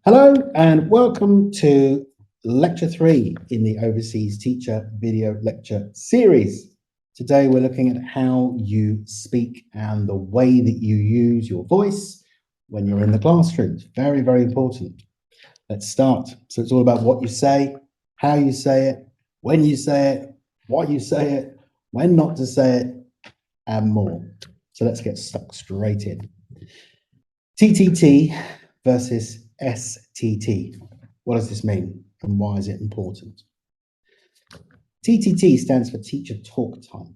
Hello and welcome to Lecture 3 in the Overseas Teacher Video Lecture Series. Today we're looking at how you speak and the way that you use your voice when you're in the classroom. It's very, very important. Let's start. So it's all about what you say, how you say it, when you say it, what you say it, when not to say it, and more. So let's get stuck straight in. TTT versus STT. What does this mean and why is it important? TTT stands for teacher talk time.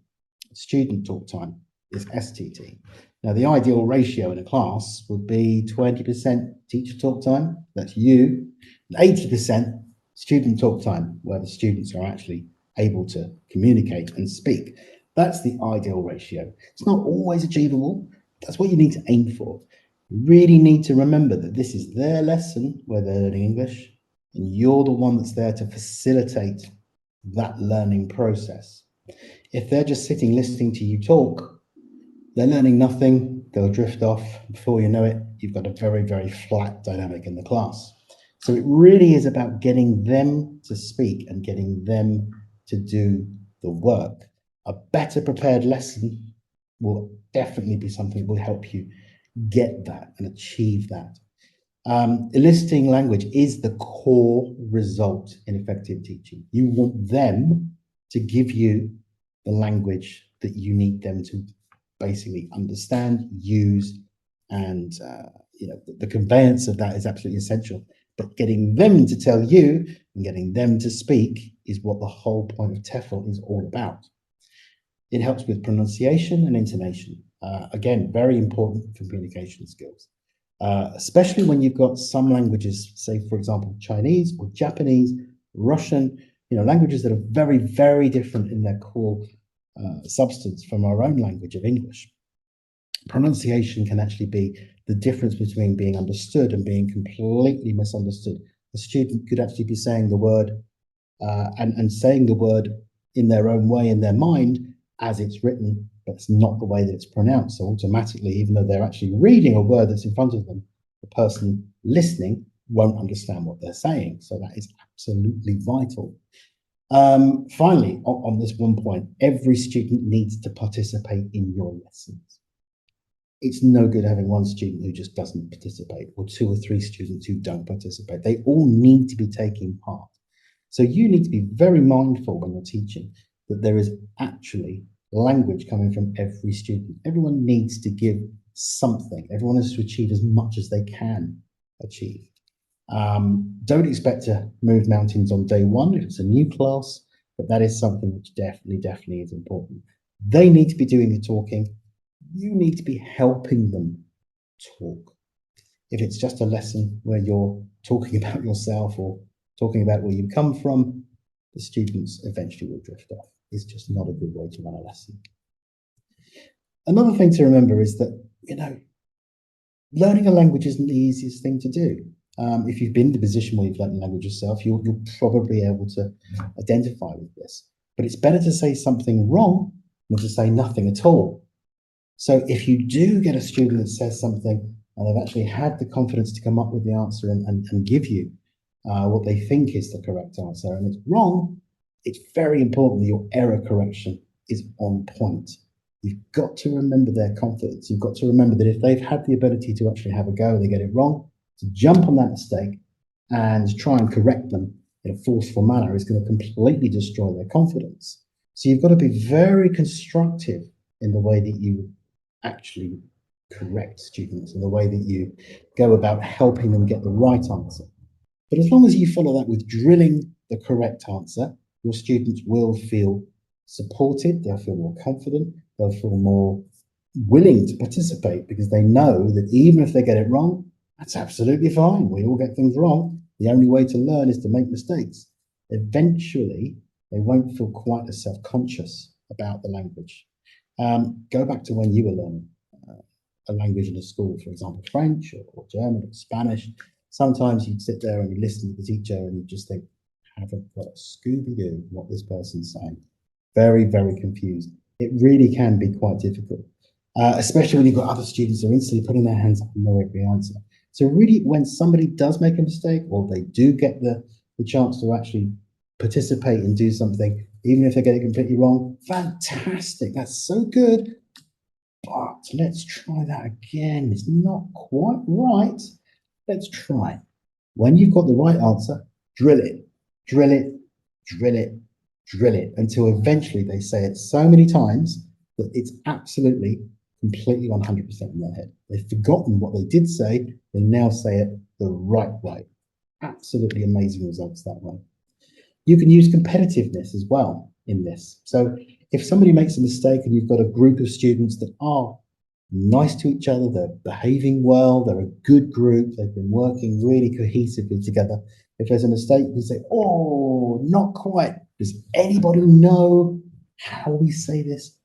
Student talk time is STT. Now, the ideal ratio in a class would be 20% teacher talk time, that's you, and 80% student talk time, where the students are actually able to communicate and speak. That's the ideal ratio. It's not always achievable. That's what you need to aim for. You really need to remember that this is their lesson where they're learning English, and you're the one that's there to facilitate that learning process. If they're just sitting listening to you talk, they're learning nothing, they'll drift off. Before you know it, you've got a very, very flat dynamic in the class. So it really is about getting them to speak and getting them to do the work. A better prepared lesson will definitely be something that will help you get that and achieve that. Eliciting language is the core result in effective teaching. You want them to give you the language that you need them to basically understand, use, and the conveyance of that is absolutely essential. But getting them to tell you and getting them to speak is what the whole point of TEFL is all about. It helps with pronunciation and intonation. Again, very important for communication skills, especially when you've got some languages, say, for example, Chinese or Japanese, Russian, languages that are very, very different in their core substance from our own language of English. Pronunciation can actually be the difference between being understood and being completely misunderstood. A student could actually be saying the word and saying the word in their own way in their mind as it's written, but it's not the way that it's pronounced. So automatically, even though they're actually reading a word that's in front of them, the person listening won't understand what they're saying. So that is absolutely vital. Finally, on this one point, every student needs to participate in your lessons. It's no good having one student who just doesn't participate or two or three students who don't participate. They all need to be taking part. So you need to be very mindful when you're teaching that there is actually language coming from every student. Everyone needs to give something. Everyone has to achieve as much as they can achieve. Don't expect to move mountains on day one if it's a new class, but that is something which definitely is important. They need to be doing the talking. You need to be helping them talk. If it's just a lesson where you're talking about yourself or talking about where you come from, the students eventually will drift off. It's just not a good way to run a lesson. Another thing to remember is that, learning a language isn't the easiest thing to do. If you've been in the position where you've learned a language yourself, you'll probably be able to identify with this. But it's better to say something wrong than to say nothing at all. So if you do get a student that says something and they've actually had the confidence to come up with the answer and give you what they think is the correct answer, and it's wrong, it's very important that your error correction is on point. You've got to remember their confidence. You've got to remember that if they've had the ability to actually have a go and they get it wrong, to jump on that mistake and try and correct them in a forceful manner is going to completely destroy their confidence. So you've got to be very constructive in the way that you actually correct students and the way that you go about helping them get the right answer. But as long as you follow that with drilling the correct answer, your students will feel supported, they'll feel more confident, they'll feel more willing to participate because they know that even if they get it wrong, that's absolutely fine. We all get things wrong. The only way to learn is to make mistakes. Eventually, they won't feel quite as self-conscious about the language. Go back to when you were learning a language in a school, for example, French or German or Spanish. Sometimes you'd sit there and you listen to the teacher and you just think, I haven't got a Scooby-Doo what this person's saying. Very, very confused. It really can be quite difficult, especially when you've got other students who are instantly putting their hands up and know every answer. So really, when somebody does make a mistake or they do get the chance to actually participate and do something, even if they get it completely wrong, fantastic, that's so good. But let's try that again. It's not quite right. Let's try. When you've got the right answer, drill it, drill it, drill it, drill it, until eventually they say it so many times that it's absolutely, completely 100% in their head. They've forgotten what they did say. They now say it the right way. Absolutely amazing results that way. You can use competitiveness as well in this. So if somebody makes a mistake and you've got a group of students that are nice to each other, they're behaving well, they're a good group, they've been working really cohesively together. If there's a mistake, you say, oh, not quite. Does anybody know how we say this?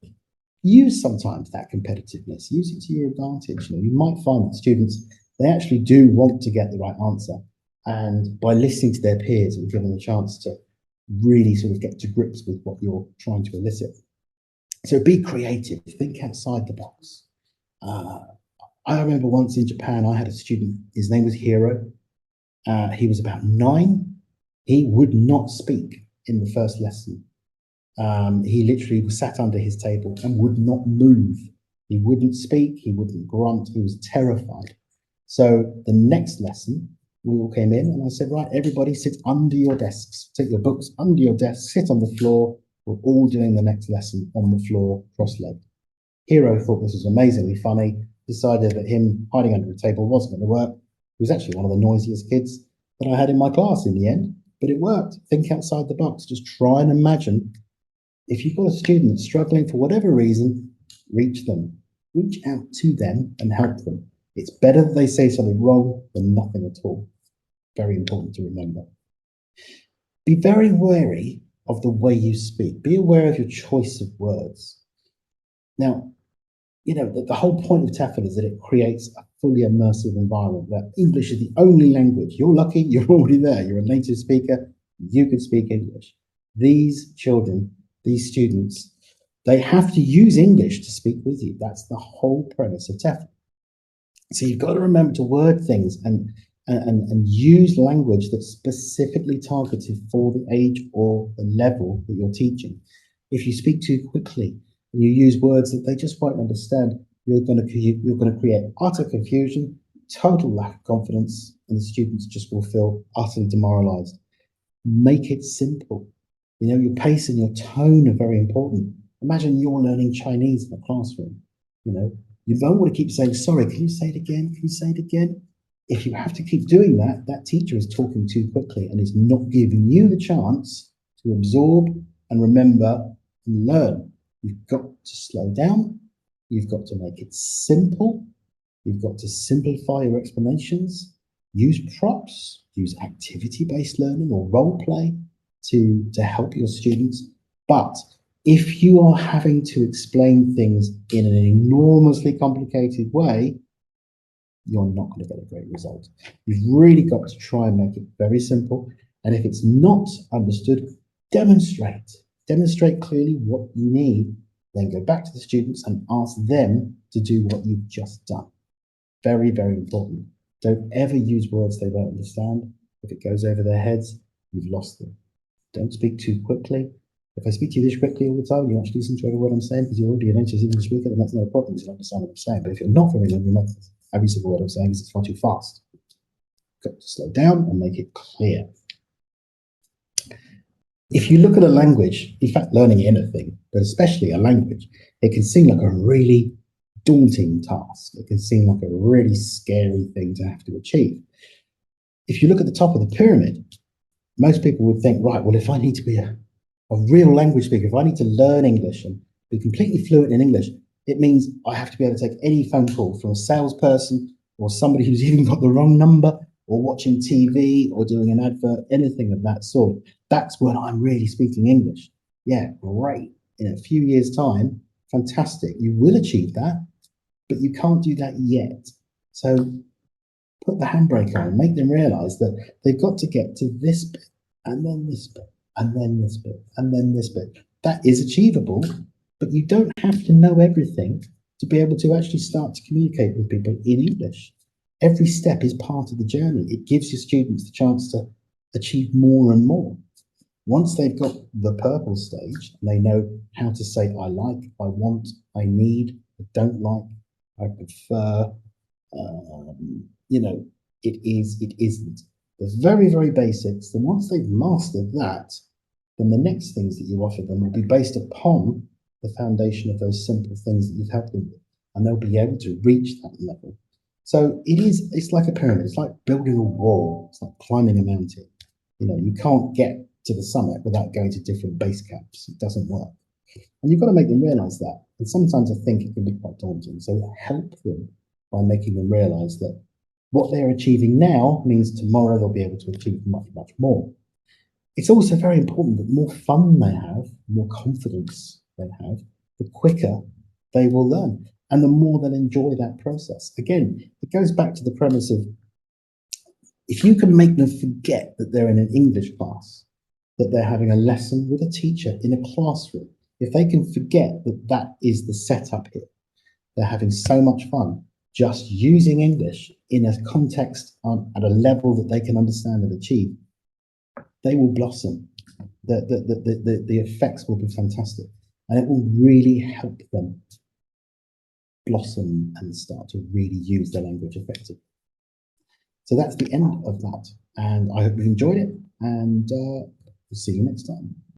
Use sometimes that competitiveness, use it to your advantage. You might find that students, they actually do want to get the right answer. And by listening to their peers and giving them a chance to really sort of get to grips with what you're trying to elicit. So be creative, think outside the box. I remember once in Japan, I had a student, his name was Hiro. He was about 9. He would not speak in the first lesson. He literally sat under his table and would not move. He wouldn't speak, he wouldn't grunt, he was terrified. So the next lesson, we all came in and I said, right, everybody sit under your desks, take your books under your desk, sit on the floor. We're all doing the next lesson on the floor, cross-legged. Hiro thought this was amazingly funny, decided that him hiding under a table wasn't going to work. He was actually one of the noisiest kids that I had in my class in the end, but it worked. Think outside the box. Just try and imagine if you've got a student struggling for whatever reason, reach them, reach out to them and help them. It's better that they say something wrong than nothing at all. Very important to remember. Be very wary of the way you speak. Be aware of your choice of words. Now, the whole point of TEFL is that it creates a fully immersive environment where English is the only language. You're lucky, you're already there. You're a native speaker, you can speak English. These children, these students, they have to use English to speak with you. That's the whole premise of TEFL. So you've got to remember to word things and use language that's specifically targeted for the age or the level that you're teaching. If you speak too quickly and you use words that they just won't understand, you're going to create utter confusion, total lack of confidence, and the students just will feel utterly demoralized. Make it simple. Your pace and your tone are very important. Imagine you're learning Chinese in a classroom. You don't want to keep saying, sorry, can you say it again? Can you say it again? If you have to keep doing that, that teacher is talking too quickly and is not giving you the chance to absorb and remember and learn. You've got to slow down. You've got to make it simple. You've got to simplify your explanations. Use props, use activity-based learning or role play to help your students. But if you are having to explain things in an enormously complicated way, you're not going to get a great result. You've really got to try and make it very simple. And if it's not understood, demonstrate. Demonstrate clearly what you need. Then go back to the students and ask them to do what you've just done. Very, very important. Don't ever use words they don't understand. If it goes over their heads, you've lost them. Don't speak too quickly. If I speak to you this quickly all the time, you actually listen to every word I'm saying because you're already a native English speaker, then that's not a problem. You understand what I'm saying. But if you're not familiar with every single word I'm saying, because it's far too fast. You've got to slow down and make it clear. If you look at a language, in fact, learning anything, but especially a language, it can seem like a really daunting task. It can seem like a really scary thing to have to achieve. If you look at the top of the pyramid, most people would think, right, well, if I need to be a real language speaker, if I need to learn English and be completely fluent in English, it means I have to be able to take any phone call from a salesperson or somebody who's even got the wrong number or watching TV or doing an advert, anything of that sort. That's when I'm really speaking English. Yeah, great. In a few years' time, fantastic. You will achieve that, but you can't do that yet. So put the handbrake on, make them realize that they've got to get to this bit and then this bit and then this bit and then this bit. That is achievable, but you don't have to know everything to be able to actually start to communicate with people in English. every step is part of the journey. It gives your students the chance to achieve more and more. Once they've got the purple stage, and they know how to say, I like, I want, I need, I don't like, I prefer, you know, it is, it isn't. The very, very basics. Then once they've mastered that, then the next things that you offer them will be based upon the foundation of those simple things that you've helped them with, and they'll be able to reach that level. So it's like a pyramid. It's like building a wall. It's like climbing a mountain. You know, you can't get to the summit without going to different base camps. It doesn't work. And you've got to make them realize that. And sometimes I think it can be quite daunting. So help them by making them realize that what they're achieving now means tomorrow they'll be able to achieve much, much more. It's also very important that the more fun they have, the more confidence they have, the quicker they will learn and the more they'll enjoy that process. Again, it goes back to the premise of if you can make them forget that they're in an English class, that they're having a lesson with a teacher in a classroom, if they can forget that that is the setup here, they're having so much fun just using English in a context at a level that they can understand and achieve, they will blossom. The effects will be fantastic, and it will really help them blossom and start to really use their language effectively. So that's the end of that, and I hope you enjoyed it, and we'll see you next time.